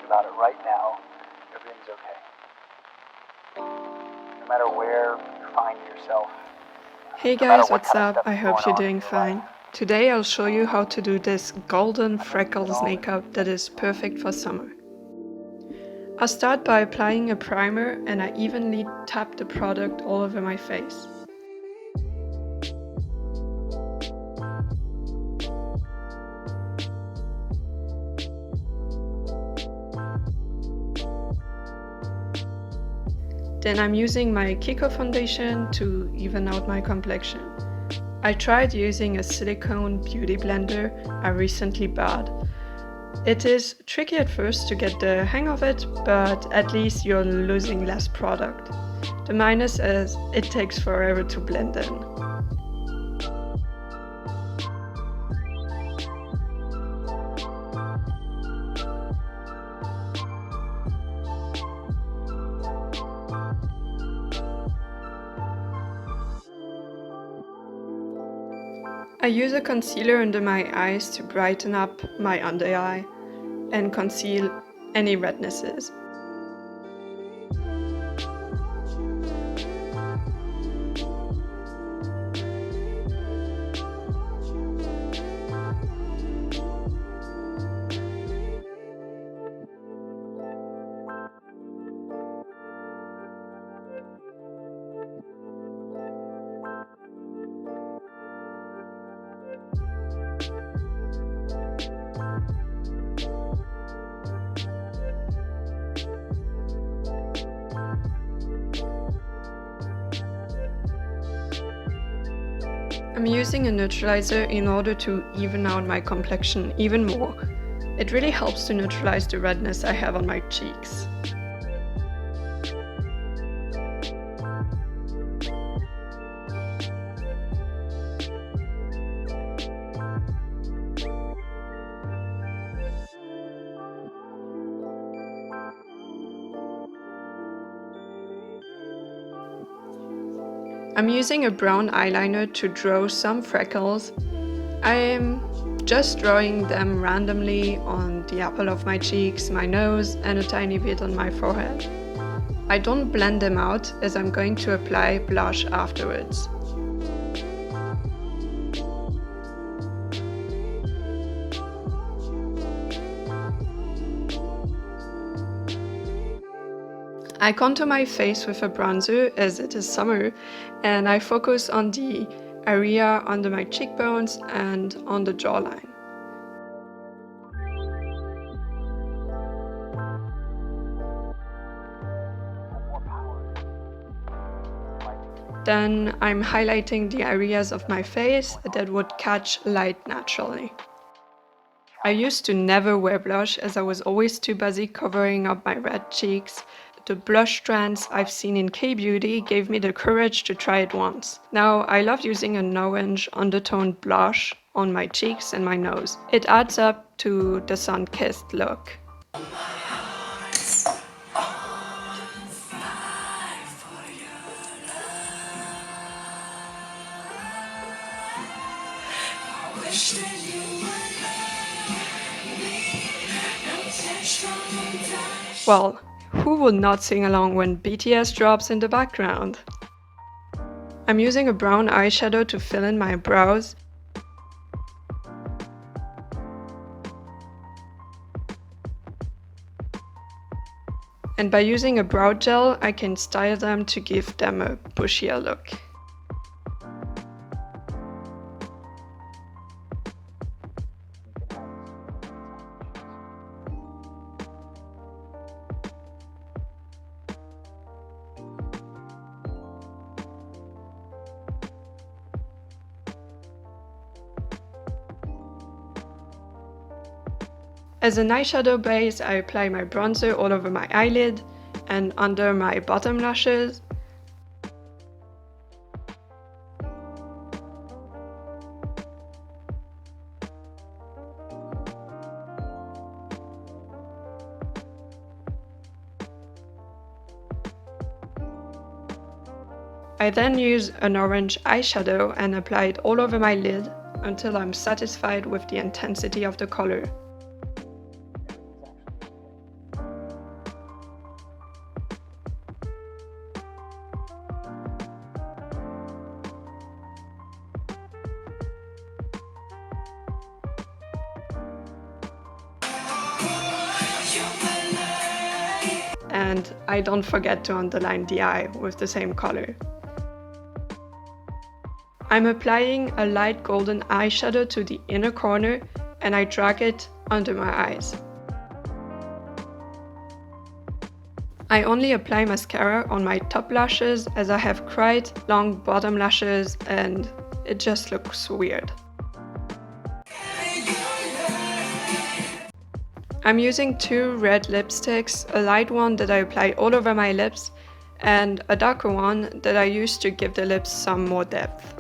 about it right now, everything's okay. No matter where you find yourself. Hey guys, what's up? I hope you're doing fine. Today I'll show you how to do this golden freckles makeup that is perfect for summer. I'll start by applying a primer and I evenly tap the product all over my face. Then I'm using my Kiko foundation to even out my complexion. I tried using a silicone beauty blender I recently bought. It is tricky at first to get the hang of it, but at least you're losing less product. The minus is it takes forever to blend in. I use a concealer under my eyes to brighten up my under eye and conceal any rednesses. I'm using a neutralizer in order to even out my complexion even more. It really helps to neutralize the redness I have on my cheeks. I'm using a brown eyeliner to draw some freckles. I'm just drawing them randomly on the apple of my cheeks, my nose, and a tiny bit on my forehead. I don't blend them out as I'm going to apply blush afterwards. I contour my face with a bronzer as it is summer, and I focus on the area under my cheekbones and on the jawline. Then I'm highlighting the areas of my face that would catch light naturally. I used to never wear blush as I was always too busy covering up my red cheeks. The blush strands I've seen in K-beauty gave me the courage to try it once. Now I love using an orange undertoned blush on my cheeks and my nose. It adds up to the sun-kissed look. Well, who would not sing along when BTS drops in the background? I'm using a brown eyeshadow to fill in my brows. And by using a brow gel, I can style them to give them a bushier look. As an eyeshadow base, I apply my bronzer all over my eyelid and under my bottom lashes. I then use an orange eyeshadow and apply it all over my lid until I'm satisfied with the intensity of the color. and I don't forget to underline the eye with the same color. I'm applying a light golden eyeshadow to the inner corner and I drag it under my eyes. I only apply mascara on my top lashes as I have quite long bottom lashes and it just looks weird. I'm using two red lipsticks, a light one that I apply all over my lips and a darker one that I use to give the lips some more depth.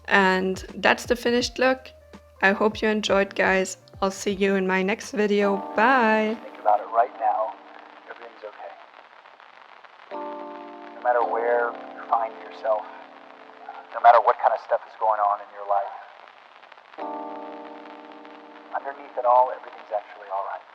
And that's the finished look. I hope you enjoyed, guys. I'll see you in my next video. Bye! Think about it right now. Everything's okay. No matter where you find yourself, no matter what kind of stuff is going on in your life, underneath it all, everything's actually alright.